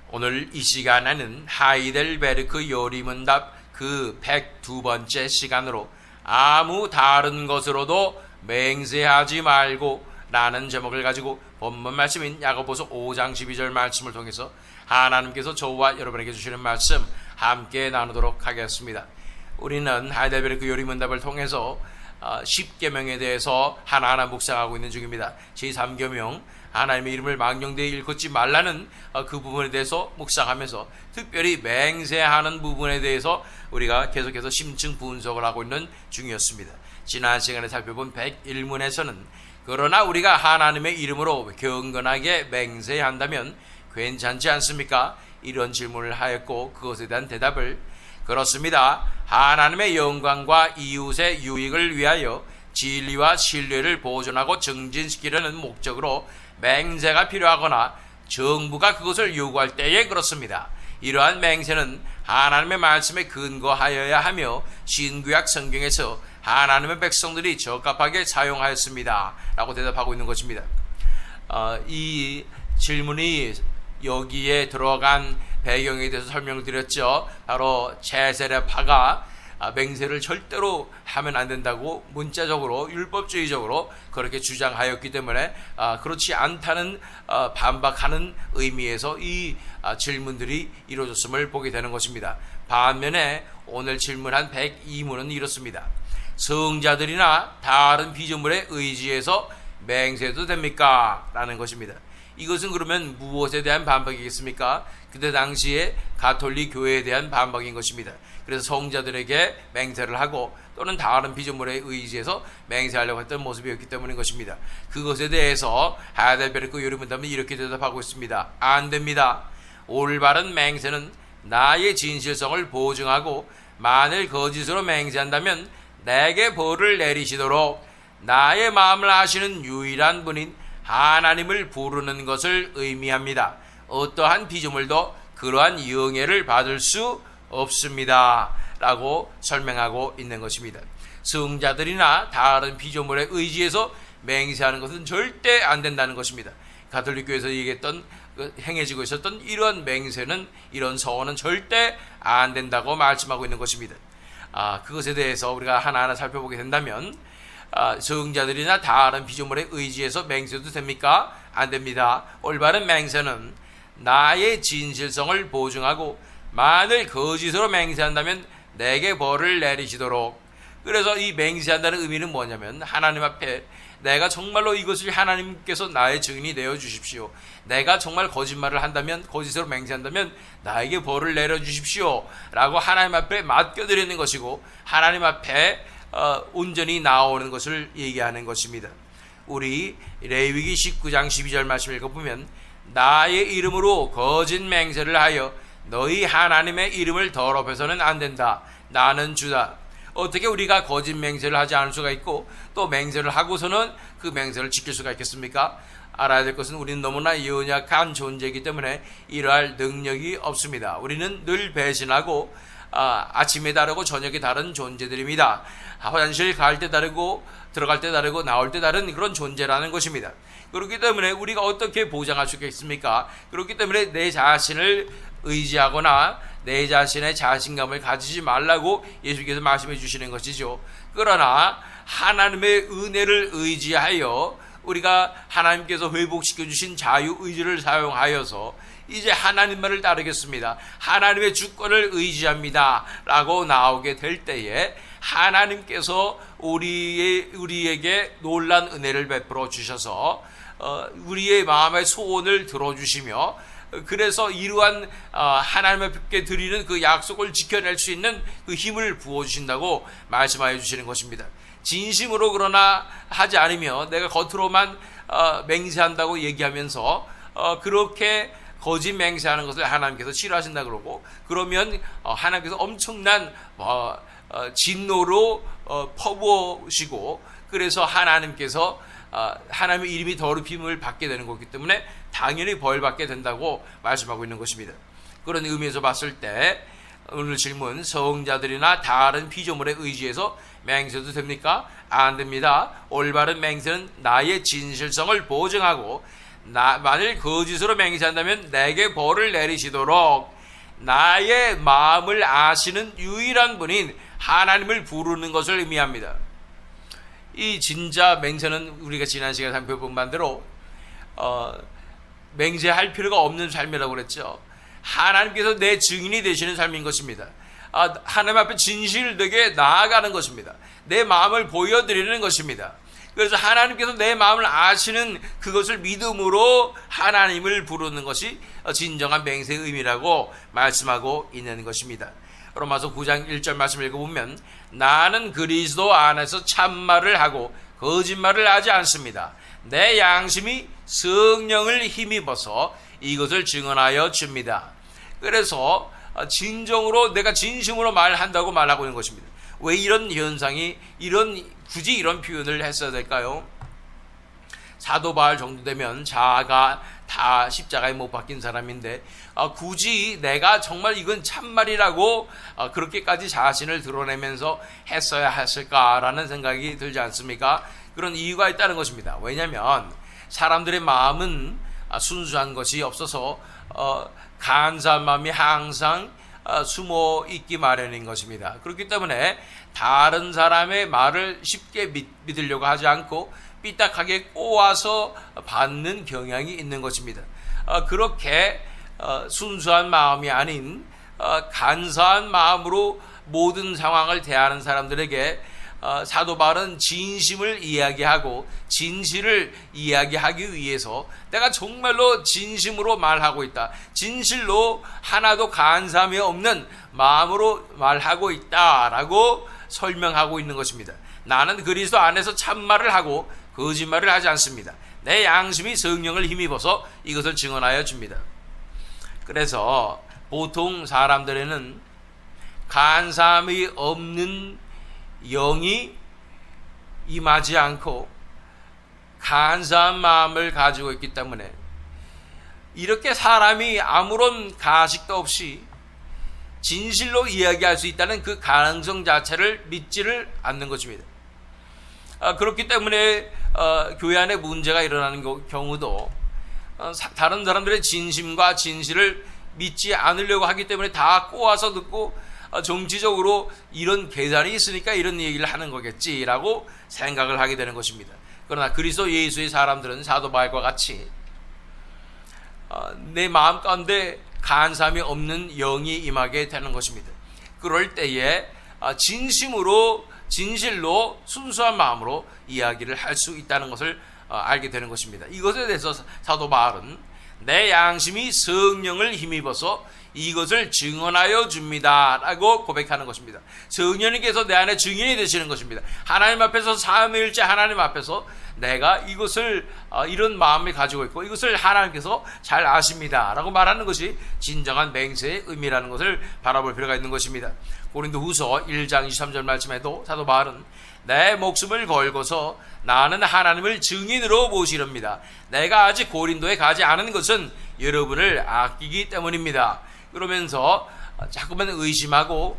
오늘 이 시간에는 하이델베르크 요리문답 그 102번째 시간으로 아무 다른 것으로도 맹세하지 말고 라는 제목을 가지고 본문 말씀인 야고보서 5장 12절 말씀을 통해서 하나님께서 저와 여러분에게 주시는 말씀 함께 나누도록 하겠습니다. 우리는 하이델베르크 요리문답을 통해서 10계명에 대해서 하나하나 묵상하고 있는 중입니다. 제3계명 하나님의 이름을 망령되이 일컫지 말라는 그 부분에 대해서 묵상하면서 특별히 맹세하는 부분에 대해서 우리가 계속해서 심층 분석을 하고 있는 중이었습니다. 지난 시간에 살펴본 101문에서는 그러나 우리가 하나님의 이름으로 경건하게 맹세한다면 괜찮지 않습니까? 이런 질문을 하였고 그것에 대한 대답을 그렇습니다. 하나님의 영광과 이웃의 유익을 위하여 진리와 신뢰를 보존하고 증진시키려는 목적으로 맹세가 필요하거나 정부가 그것을 요구할 때에 그렇습니다. 이러한 맹세는 하나님의 말씀에 근거하여야 하며 신구약 성경에서 하나님의 백성들이 적합하게 사용하였습니다 라고 대답하고 있는 것입니다. 이 질문이 여기에 들어간 배경에 대해서 설명을 드렸죠. 바로 제세례파가 맹세를 절대로 하면 안 된다고 문자적으로 율법주의적으로 그렇게 주장하였기 때문에 그렇지 않다는 반박하는 의미에서 이 질문들이 이루어졌음을 보게 되는 것입니다. 반면에 오늘 질문한 102문은 이렇습니다. 성자들이나 다른 피조물에 의지해서 맹세도 됩니까? 라는 것입니다. 이것은 그러면 무엇에 대한 반박이겠습니까? 그때 당시에 가톨릭 교회에 대한 반박인 것입니다. 그래서 성자들에게 맹세를 하고 또는 다른 피조물에 의지해서 맹세하려고 했던 모습이었기 때문인 것입니다. 그것에 대해서 하이델베르크 요리문답은 이렇게 대답하고 있습니다. 안 됩니다. 올바른 맹세는 나의 진실성을 보증하고 만일 거짓으로 맹세한다면 내게 벌을 내리시도록 나의 마음을 아시는 유일한 분인 하나님을 부르는 것을 의미합니다. 어떠한 피조물도 그러한 영예를 받을 수 없습니다 라고 설명하고 있는 것입니다. 성자들이나 다른 피조물에 의지해서 맹세하는 것은 절대 안 된다는 것입니다. 가톨릭교에서 얘기했던 행해지고 있었던 이런 맹세는 이런 서원은 절대 안 된다고 말씀하고 있는 것입니다. 그것에 대해서 우리가 하나하나 살펴보게 된다면 성자들이나 다른 피조물에 의지해서 맹세도 됩니까? 안 됩니다. 올바른 맹세는 나의 진실성을 보증하고 만일 거짓으로 맹세한다면 내게 벌을 내리시도록. 그래서 이 맹세한다는 의미는 뭐냐면 하나님 앞에 내가 정말로 이것을 하나님께서 나의 증인이 되어 주십시오. 내가 정말 거짓말을 한다면 거짓으로 맹세한다면 나에게 벌을 내려 주십시오 라고 하나님 앞에 맡겨드리는 것이고 하나님 앞에 온전히 나오는 것을 얘기하는 것입니다. 우리 레위기 19장 12절 말씀 읽어보면 나의 이름으로 거짓 맹세를 하여 너희 하나님의 이름을 더럽혀서는 안 된다. 나는 주다. 어떻게 우리가 거짓 맹세를 하지 않을 수가 있고 또 맹세를 하고서는 그 맹세를 지킬 수가 있겠습니까? 알아야 될 것은 우리는 너무나 연약한 존재이기 때문에 이러할 능력이 없습니다. 우리는 늘 배신하고 아침에 다르고 저녁에 다른 존재들입니다. 화장실 갈 때 다르고 들어갈 때 다르고 나올 때 다른 그런 존재라는 것입니다. 그렇기 때문에 우리가 어떻게 보장할 수 있겠습니까? 그렇기 때문에 내 자신을 의지하거나 내 자신의 자신감을 가지지 말라고 예수께서 말씀해 주시는 것이죠. 그러나 하나님의 은혜를 의지하여 우리가 하나님께서 회복시켜 주신 자유의지를 사용하여서 이제 하나님만을 따르겠습니다. 하나님의 주권을 의지합니다 라고 나오게 될 때에 하나님께서 우리에게 놀란 은혜를 베풀어 주셔서 우리의 마음의 소원을 들어주시며 그래서 이러한 하나님께 드리는 그 약속을 지켜낼 수 있는 그 힘을 부어주신다고 말씀하여 주시는 것입니다. 진심으로 그러나 하지 않으며 내가 겉으로만 맹세한다고 얘기하면서 그렇게 거짓 맹세하는 것을 하나님께서 싫어하신다 그러고 그러면 하나님께서 엄청난 진노로 퍼부으시고 그래서 하나님께서 하나님의 이름이 더럽힘을 받게 되는 거기 때문에 당연히 벌받게 된다고 말씀하고 있는 것입니다. 그런 의미에서 봤을 때 오늘 질문, 성자들이나 다른 피조물에 의지해서 맹세도 됩니까? 안 됩니다. 올바른 맹세는 나의 진실성을 보증하고 만일 거짓으로 맹세한다면 내게 벌을 내리시도록 나의 마음을 아시는 유일한 분인 하나님을 부르는 것을 의미합니다. 이 진짜 맹세는 우리가 지난 시간에 살펴본 반대로 맹세할 필요가 없는 삶이라고 그랬죠. 하나님께서 내 증인이 되시는 삶인 것입니다. 하나님 앞에 진실되게 나아가는 것입니다. 내 마음을 보여드리는 것입니다. 그래서 하나님께서 내 마음을 아시는 그것을 믿음으로 하나님을 부르는 것이 진정한 맹세의 의미라고 말씀하고 있는 것입니다. 로마서 9장 1절 말씀 읽어보면 나는 그리스도 안에서 참말을 하고 거짓말을 하지 않습니다. 내 양심이 성령을 힘입어서 이것을 증언하여 줍니다. 그래서 진정으로 내가 진심으로 말한다고 말하고 있는 것입니다. 왜 이런 현상이 굳이 이런 표현을 했어야 될까요? 사도 바울 정도 되면 자아가 다 십자가에 못 박힌 사람인데 굳이 내가 정말 이건 참말이라고 그렇게까지 자신을 드러내면서 했어야 했을까라는 생각이 들지 않습니까? 그런 이유가 있다는 것입니다. 왜냐하면 사람들의 마음은 순수한 것이 없어서 간사한 마음이 항상 숨어 있기 마련인 것입니다. 그렇기 때문에 다른 사람의 말을 쉽게 믿으려고 하지 않고 삐딱하게 꼬아서 받는 경향이 있는 것입니다. 그렇게 순수한 마음이 아닌 간사한 마음으로 모든 상황을 대하는 사람들에게 사도 바울은 진심을 이야기하고 진실을 이야기하기 위해서 내가 정말로 진심으로 말하고 있다, 진실로 하나도 간사함이 없는 마음으로 말하고 있다라고 설명하고 있는 것입니다. 나는 그리스도 안에서 참말을 하고 거짓말을 하지 않습니다. 내 양심이 성령을 힘입어서 이것을 증언하여 줍니다. 그래서 보통 사람들에는 간사함이 없는 영이 임하지 않고 간사한 마음을 가지고 있기 때문에 이렇게 사람이 아무런 가식도 없이 진실로 이야기할 수 있다는 그 가능성 자체를 믿지를 않는 것입니다. 그렇기 때문에 교회 안에 문제가 일어나는 경우도 다른 사람들의 진심과 진실을 믿지 않으려고 하기 때문에 다 꼬아서 듣고 정치적으로 이런 계산이 있으니까 이런 얘기를 하는 거겠지라고 생각을 하게 되는 것입니다. 그러나 그리스도 예수의 사람들은 사도 바울과 같이 내 마음 가운데 간사함이 없는 영이 임하게 되는 것입니다. 그럴 때에 진실로 순수한 마음으로 이야기를 할 수 있다는 것을 알게 되는 것입니다. 이것에 대해서 사도 바울은 내 양심이 성령을 힘입어서 이것을 증언하여 줍니다 라고 고백하는 것입니다. 성령님께서 내 안에 증인이 되시는 것입니다. 하나님 앞에서 삼위일체 하나님 앞에서 내가 이것을 이런 마음을 가지고 있고 이것을 하나님께서 잘 아십니다 라고 말하는 것이 진정한 맹세의 의미라는 것을 바라볼 필요가 있는 것입니다. 고린도후서 1장 23절 말씀에도 사도 바울은 내 목숨을 걸고서 나는 하나님을 증인으로 모시렵니다. 내가 아직 고린도에 가지 않은 것은 여러분을 아끼기 때문입니다. 그러면서 자꾸만 의심하고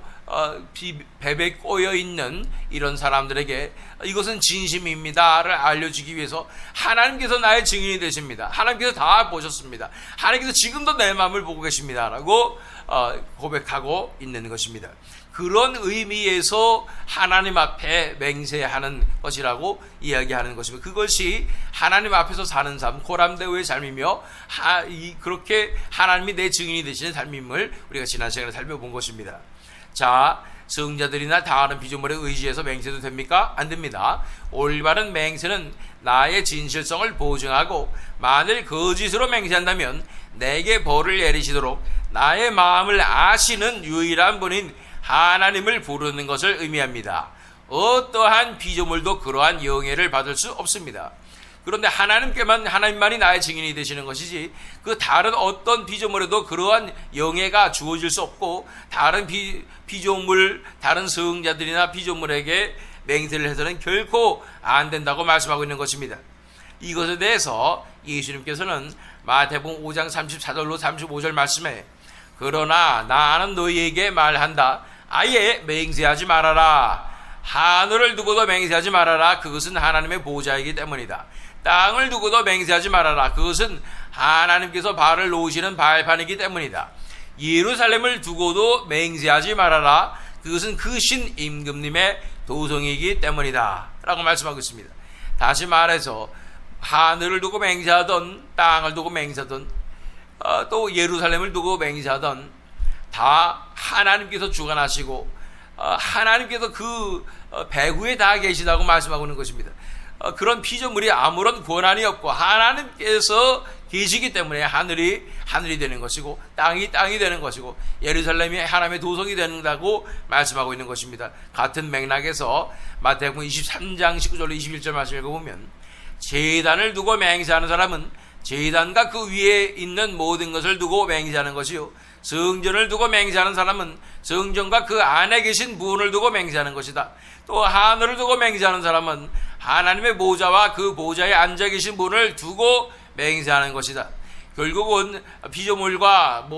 배배 꼬여있는 이런 사람들에게 이것은 진심입니다를 알려주기 위해서 하나님께서 나의 증인이 되십니다. 하나님께서 다 보셨습니다. 하나님께서 지금도 내 마음을 보고 계십니다 라고 고백하고 있는 것입니다. 그런 의미에서 하나님 앞에 맹세하는 것이라고 이야기하는 것입니다. 그것이 하나님 앞에서 사는 삶, 고람대오의 삶이며 그렇게 하나님이 내 증인이 되시는 삶임을 우리가 지난 시간에 살펴본 것입니다. 자, 성자들이나 다른 피조물에 의지해서 맹세도 됩니까? 안 됩니다. 올바른 맹세는 나의 진실성을 보증하고 만일 거짓으로 맹세한다면 내게 벌을 내리시도록 나의 마음을 아시는 유일한 분인 하나님을 부르는 것을 의미합니다. 어떠한 피조물도 그러한 영예를 받을 수 없습니다. 그런데 하나님만이 나의 증인이 되시는 것이지 그 다른 어떤 피조물에도 그러한 영예가 주어질 수 없고 다른 피조물, 다른 성자들이나 피조물에게 맹세를 해서는 결코 안 된다고 말씀하고 있는 것입니다. 이것에 대해서 예수님께서는 마태복음 5장 34절로 35절 말씀에 그러나 나는 너희에게 말한다. 아예 맹세하지 말아라. 하늘을 두고도 맹세하지 말아라. 그것은 하나님의 보좌이기 때문이다. 땅을 두고도 맹세하지 말아라. 그것은 하나님께서 발을 놓으시는 발판이기 때문이다. 예루살렘을 두고도 맹세하지 말아라. 그것은 그 신 임금님의 도성이기 때문이다 라고 말씀하고 있습니다. 다시 말해서 하늘을 두고 맹세하던, 땅을 두고 맹세하던, 또 예루살렘을 두고 맹세하던 다 하나님께서 주관하시고 하나님께서 그 배후에 다 계시다고 말씀하고 있는 것입니다. 그런 피조물이 아무런 권한이 없고 하나님께서 계시기 때문에 하늘이 되는 것이고 땅이 되는 것이고 예루살렘이 하나님의 도성이 된다고 말씀하고 있는 것입니다. 같은 맥락에서 마태복음 23장 19절로 21절 말씀 읽어보면 제단을 두고 맹세하는 사람은 제단과 그 위에 있는 모든 것을 두고 맹세하는 것이요, 성전을 두고 맹세하는 사람은 성전과 그 안에 계신 분을 두고 맹세하는 것이다. 또 하늘을 두고 맹세하는 사람은 하나님의 보좌와 그 보좌에 앉아 계신 분을 두고 맹세하는 것이다. 결국은 피조물과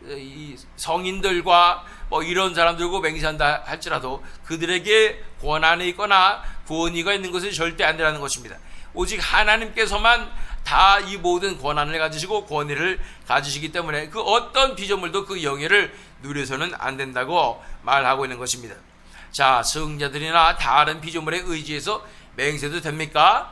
이 성인들과 이런 사람들고 맹세한다 할지라도 그들에게 권한이 있거나 권위가 있는 것은 절대 안 되라는 것입니다. 오직 하나님께서만 다 이 모든 권한을 가지시고 권위를 가지시기 때문에 그 어떤 피조물도 그 영예를 누려서는 안 된다고 말하고 있는 것입니다. 자, 성자들이나 다른 피조물에 의지해서 맹세도 됩니까?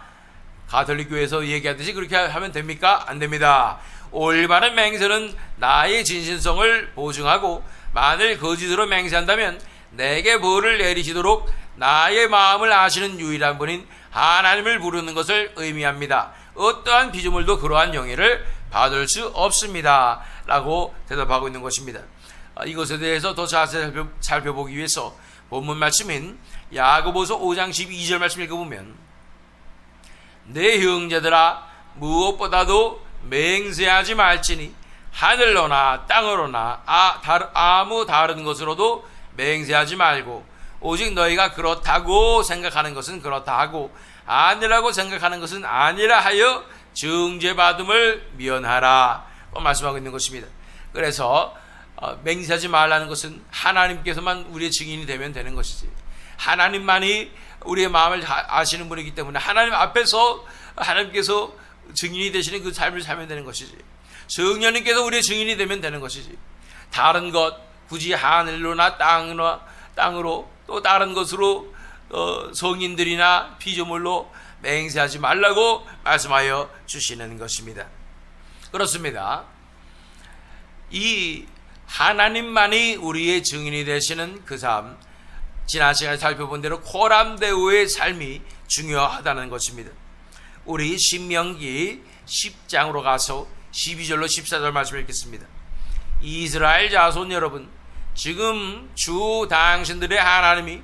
가톨릭 교회에서 얘기하듯이 그렇게 하면 됩니까? 안 됩니다. 올바른 맹세는 나의 진실성을 보증하고 만일 거짓으로 맹세한다면 내게 벌을 내리시도록 나의 마음을 아시는 유일한 분인 하나님을 부르는 것을 의미합니다. 어떠한 피조물도 그러한 영예를 받을 수 없습니다 라고 대답하고 있는 것입니다. 이것에 대해서 더 자세히 살펴보기 위해서 본문 말씀인 야고보서 5장 12절 말씀 읽어보면 내 형제들아 무엇보다도 맹세하지 말지니 하늘로나 땅으로나 아무 다른 것으로도 맹세하지 말고 오직 너희가 그렇다고 생각하는 것은 그렇다 하고 아니라고 생각하는 것은 아니라 하여 정죄받음을 면하라 말씀하고 있는 것입니다. 그래서 맹세하지 말라는 것은 하나님께서만 우리의 증인이 되면 되는 것이지, 하나님만이 우리의 마음을 아시는 분이기 때문에 하나님 앞에서 하나님께서 증인이 되시는 그 삶을 살면 되는 것이지, 성령님께서 우리의 증인이 되면 되는 것이지, 다른 것 굳이 하늘로나 땅으로 또 다른 것으로 성인들이나 피조물로 맹세하지 말라고 말씀하여 주시는 것입니다. 그렇습니다. 이 하나님만이 우리의 증인이 되시는 그 삶, 지난 시간에 살펴본 대로 코람데오의 삶이 중요하다는 것입니다. 우리 신명기 10장으로 가서 12절로 14절 말씀을 읽겠습니다. 이스라엘 자손 여러분, 지금 주 당신들의 하나님이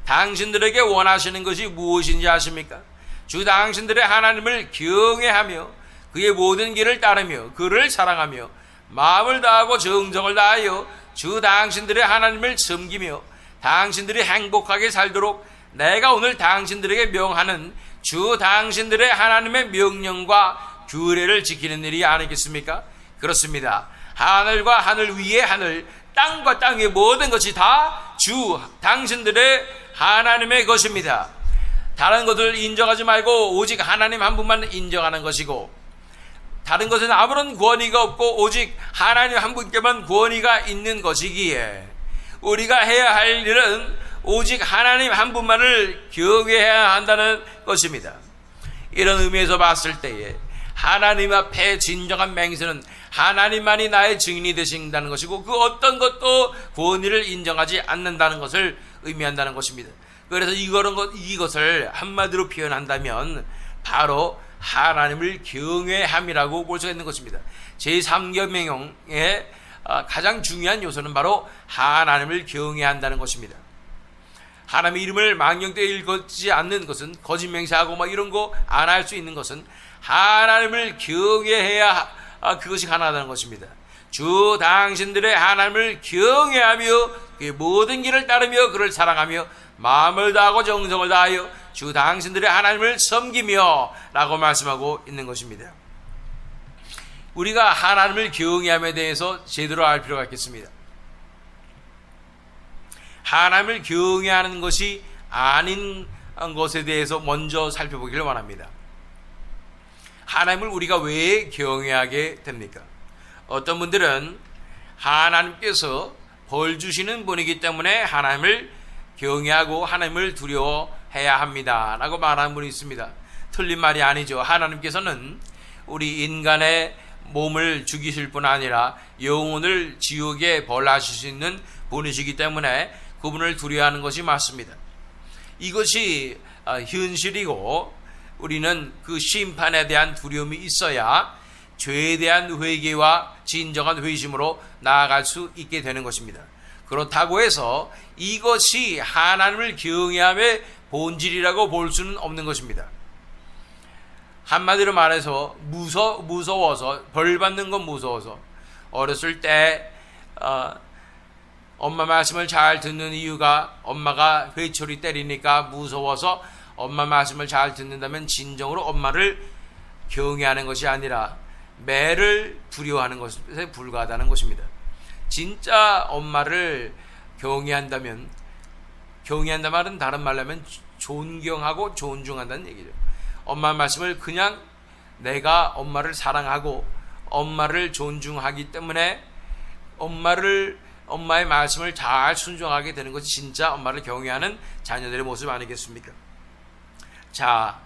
당신들에게 원하시는 것이 무엇인지 아십니까? 주 당신들의 하나님을 경외하며 그의 모든 길을 따르며 그를 사랑하며 마음을 다하고 정성을 다하여 주 당신들의 하나님을 섬기며 당신들이 행복하게 살도록 내가 오늘 당신들에게 명하는 주 당신들의 하나님의 명령과 규례를 지키는 일이 아니겠습니까? 그렇습니다. 하늘과 하늘 위에 하늘, 땅과 땅의 모든 것이 다 주 당신들의 하나님의 것입니다. 다른 것을 인정하지 말고 오직 하나님 한 분만 인정하는 것이고, 다른 것은 아무런 권위가 없고 오직 하나님 한 분께만 권위가 있는 것이기에 우리가 해야 할 일은 오직 하나님 한 분만을 경외해야 한다는 것입니다. 이런 의미에서 봤을 때에 하나님 앞에 진정한 맹세는 하나님만이 나의 증인이 되신다는 것이고 그 어떤 것도 권위를 인정하지 않는다는 것을 의미한다는 것입니다. 그래서 이것을 한마디로 표현한다면 바로 하나님을 경외함이라고 볼 수가 있는 것입니다. 제3계명의 가장 중요한 요소는 바로 하나님을 경외한다는 것입니다. 하나님의 이름을 망령되이 읽지 않는 것은, 거짓 맹세하고 이런 거 안 할 수 있는 것은 하나님을 경외해야 그것이 가능하다는 것입니다. 주 당신들의 하나님을 경외하며 그의 모든 길을 따르며 그를 사랑하며 마음을 다하고 정성을 다하여 주 당신들의 하나님을 섬기며 라고 말씀하고 있는 것입니다. 우리가 하나님을 경외함에 대해서 제대로 알 필요가 있겠습니다. 하나님을 경외하는 것이 아닌 것에 대해서 먼저 살펴보기를 원합니다. 하나님을 우리가 왜 경외하게 됩니까? 어떤 분들은 하나님께서 벌 주시는 분이기 때문에 하나님을 경외하고 하나님을 두려워해야 합니다 라고 말하는 분이 있습니다. 틀린 말이 아니죠. 하나님께서는 우리 인간의 몸을 죽이실 뿐 아니라 영혼을 지옥에 벌하실 수 있는 분이시기 때문에 그분을 두려워하는 것이 맞습니다. 이것이 현실이고 우리는 그 심판에 대한 두려움이 있어야 죄에 대한 회개와 진정한 회심으로 나아갈 수 있게 되는 것입니다. 그렇다고 해서 이것이 하나님을 경외함의 본질이라고 볼 수는 없는 것입니다. 한마디로 말해서 무서워서, 벌 받는 건 무서워서, 어렸을 때 엄마 말씀을 잘 듣는 이유가 엄마가 회초리 때리니까 무서워서 엄마 말씀을 잘 듣는다면 진정으로 엄마를 경외하는 것이 아니라 매를 두려워하는 것에 불과하다는 것입니다. 진짜 엄마를 경외한다면, 경외한다 말은 다른 말로 하면 존경하고 존중한다는 얘기죠. 엄마 말씀을 그냥 내가 엄마를 사랑하고 엄마를 존중하기 때문에 엄마의 말씀을 잘 순종하게 되는 것이 진짜 엄마를 경외하는 자녀들의 모습 아니겠습니까? 자,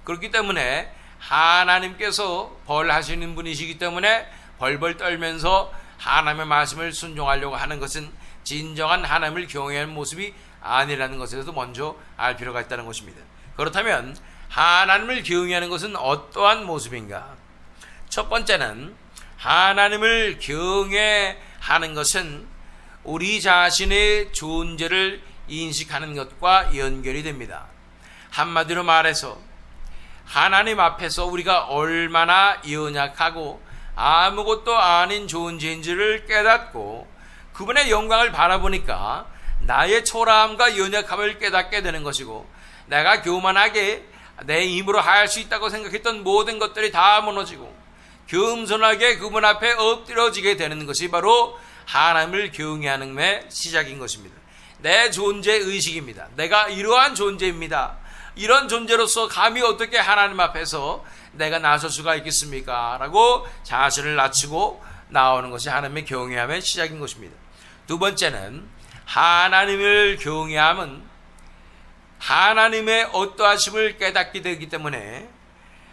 그렇기 때문에 하나님께서 벌하시는 분이시기 때문에 벌벌 떨면서 하나님의 말씀을 순종하려고 하는 것은 진정한 하나님을 경외하는 모습이 아니라는 것에도 먼저 알 필요가 있다는 것입니다. 그렇다면 하나님을 경외하는 것은 어떠한 모습인가? 첫 번째는 하나님을 경외하는 것은 우리 자신의 존재를 인식하는 것과 연결이 됩니다. 한마디로 말해서 하나님 앞에서 우리가 얼마나 연약하고 아무것도 아닌 존재인지를 깨닫고 그분의 영광을 바라보니까 나의 초라함과 연약함을 깨닫게 되는 것이고, 내가 교만하게 내 힘으로 할 수 있다고 생각했던 모든 것들이 다 무너지고 겸손하게 그분 앞에 엎드려지게 되는 것이 바로 하나님을 경외하는 의 시작인 것입니다. 내 존재 의식입니다. 내가 이러한 존재입니다. 이런 존재로서 감히 어떻게 하나님 앞에서 내가 나설 수가 있겠습니까? 라고 자신을 낮추고 나오는 것이 하나님의 경외함의 시작인 것입니다. 두 번째는 하나님을 경외함은 하나님의 어떠하심을 깨닫게 되기 때문에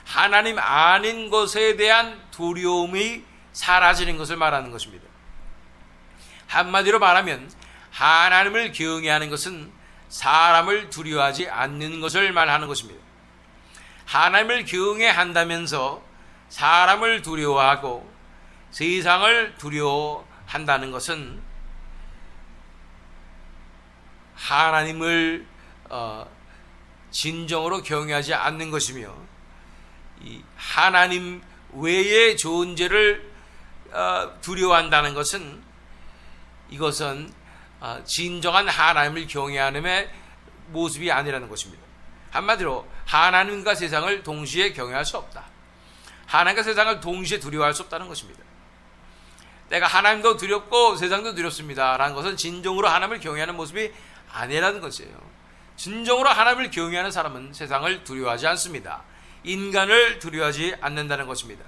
하나님 아닌 것에 대한 두려움이 사라지는 것을 말하는 것입니다. 한마디로 말하면 하나님을 경외하는 것은 사람을 두려워하지 않는 것을 말하는 것입니다. 하나님을 경외한다면서 사람을 두려워하고 세상을 두려워한다는 것은 하나님을 진정으로 경외하지 않는 것이며, 이 하나님 외의 존재를 두려워한다는 것은 이것은 진정한 하나님을 경외하는 모습이 아니라는 것입니다. 한마디로 하나님과 세상을 동시에 경외할 수 없다. 하나님과 세상을 동시에 두려워할 수 없다는 것입니다. 내가 하나님도 두렵고 세상도 두렵습니다 라는 것은 진정으로 하나님을 경외하는 모습이 아니라는 것이에요. 진정으로 하나님을 경외하는 사람은 세상을 두려워하지 않습니다. 인간을 두려워하지 않는다는 것입니다.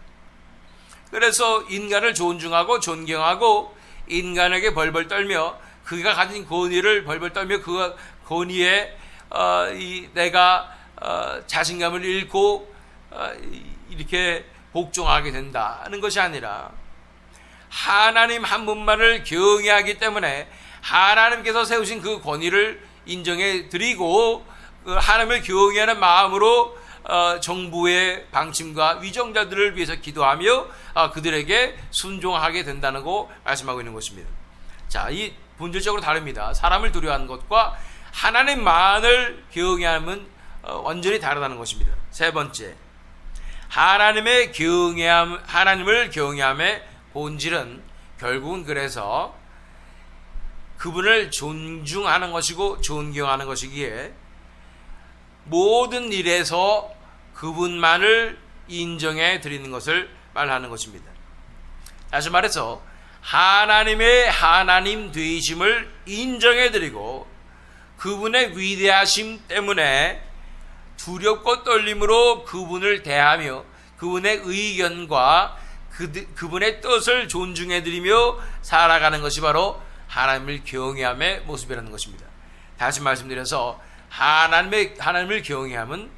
그래서 인간을 존중하고 존경하고 인간에게 벌벌 떨며 그가 가진 권위를 벌벌 떨며 그 권위에 내가 자신감을 잃고 이렇게 복종하게 된다는 것이 아니라 하나님 한 분만을 경외하기 때문에 하나님께서 세우신 그 권위를 인정해 드리고 하나님을 경외하는 마음으로 정부의 방침과 위정자들을 위해서 기도하며 그들에게 순종하게 된다는 거 말씀하고 있는 것입니다. 자, 이 본질적으로 다릅니다. 사람을 두려워하는 것과 하나님만을 경외함은 완전히 다르다는 것입니다. 세 번째, 하나님을 경외함의 본질은 결국은 그래서 그분을 존중하는 것이고 존경하는 것이기에 모든 일에서 그분만을 인정해 드리는 것을 말하는 것입니다. 다시 말해서 하나님의 하나님 되심을 인정해 드리고 그분의 위대하심 때문에 두렵고 떨림으로 그분을 대하며 그분의 의견과 그분의 뜻을 존중해드리며 살아가는 것이 바로 하나님을 경외함의 모습이라는 것입니다. 다시 말씀드려서 하나님을 경외함은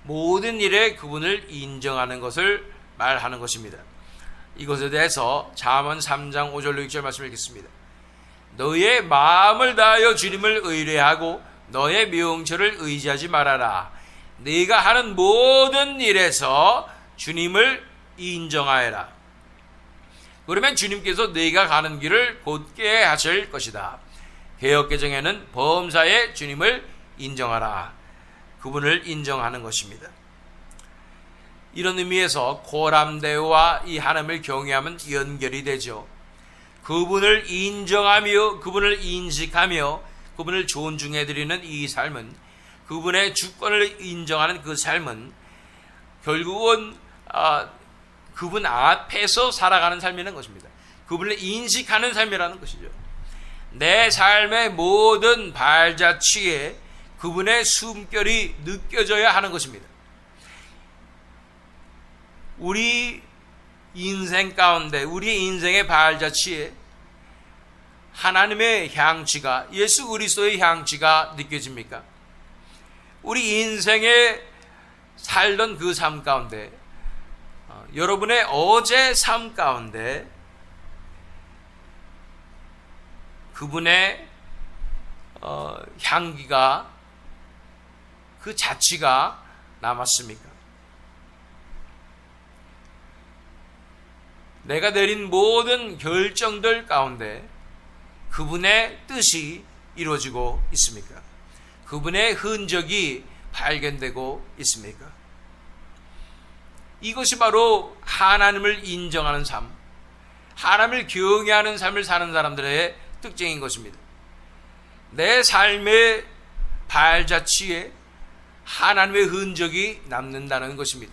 모든 일에 그분을 인정하는 것을 말하는 것입니다. 이것에 대해서 잠언 3장 5절로 6절 말씀을 읽겠습니다. 너의 마음을 다하여 주님을 의뢰하고 너의 명철을 의지하지 말아라. 네가 하는 모든 일에서 주님을 인정하여라. 그러면 주님께서 네가 가는 길을 곧게 하실 것이다. 개역개정에는 범사에 주님을 인정하라. 그분을 인정하는 것입니다. 이런 의미에서 고람대와 이 하나님을 경외함은 연결이 되죠. 그분을 인정하며 그분을 인식하며 그분을 존중해드리는 이 삶은, 그분의 주권을 인정하는 그 삶은 결국은 그분 앞에서 살아가는 삶이라는 것입니다. 그분을 인식하는 삶이라는 것이죠. 내 삶의 모든 발자취에 그분의 숨결이 느껴져야 하는 것입니다. 우리 인생 가운데, 우리 인생의 발자취에 하나님의 향취가, 예수 그리스도의 향취가 느껴집니까? 우리 인생에 살던 그 삶 가운데, 여러분의 어제 삶 가운데 그분의 향기가, 그 자취가 남았습니까? 내가 내린 모든 결정들 가운데 그분의 뜻이 이루어지고 있습니까? 그분의 흔적이 발견되고 있습니까? 이것이 바로 하나님을 인정하는 삶, 하나님을 경외하는 삶을 사는 사람들의 특징인 것입니다. 내 삶의 발자취에 하나님의 흔적이 남는다는 것입니다.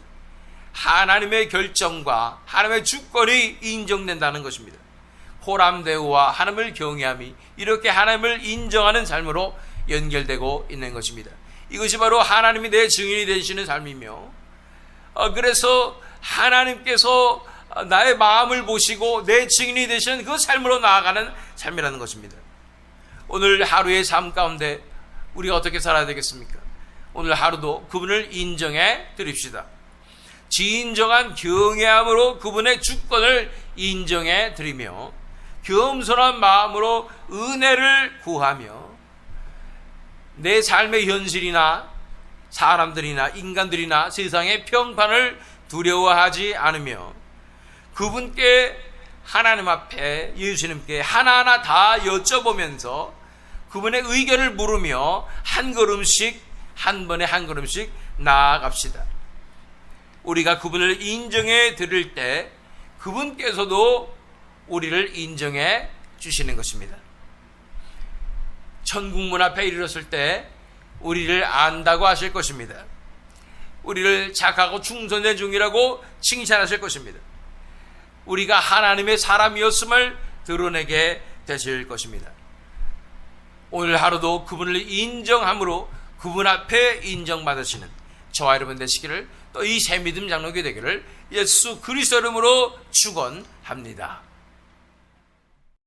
하나님의 결정과 하나님의 주권이 인정된다는 것입니다. 호람대우와 하나님을 경외함이 이렇게 하나님을 인정하는 삶으로 연결되고 있는 것입니다. 이것이 바로 하나님이 내 증인이 되시는 삶이며, 그래서 하나님께서 나의 마음을 보시고 내 증인이 되시는 그 삶으로 나아가는 삶이라는 것입니다. 오늘 하루의 삶 가운데 우리가 어떻게 살아야 되겠습니까? 오늘 하루도 그분을 인정해 드립시다. 진정한 경외함으로 그분의 주권을 인정해 드리며 겸손한 마음으로 은혜를 구하며 내 삶의 현실이나 사람들이나 인간들이나 세상의 평판을 두려워하지 않으며 그분께, 하나님 앞에, 예수님께 하나하나 다 여쭤보면서 그분의 의견을 물으며 한 걸음씩, 한 번에 한 걸음씩 나아갑시다. 우리가 그분을 인정해 드릴 때 그분께서도 우리를 인정해 주시는 것입니다. 천국문 앞에 이르렀을 때 우리를 안다고 하실 것입니다. 우리를 착하고 충성된 종이라고 칭찬하실 것입니다. 우리가 하나님의 사람이었음을 드러내게 되실 것입니다. 오늘 하루도 그분을 인정함으로 그분 앞에 인정받으시는 저와 여러분 되시기를, 또 이 새믿음 장로교 되기를 예수 그리스도 이름으로 축원합니다.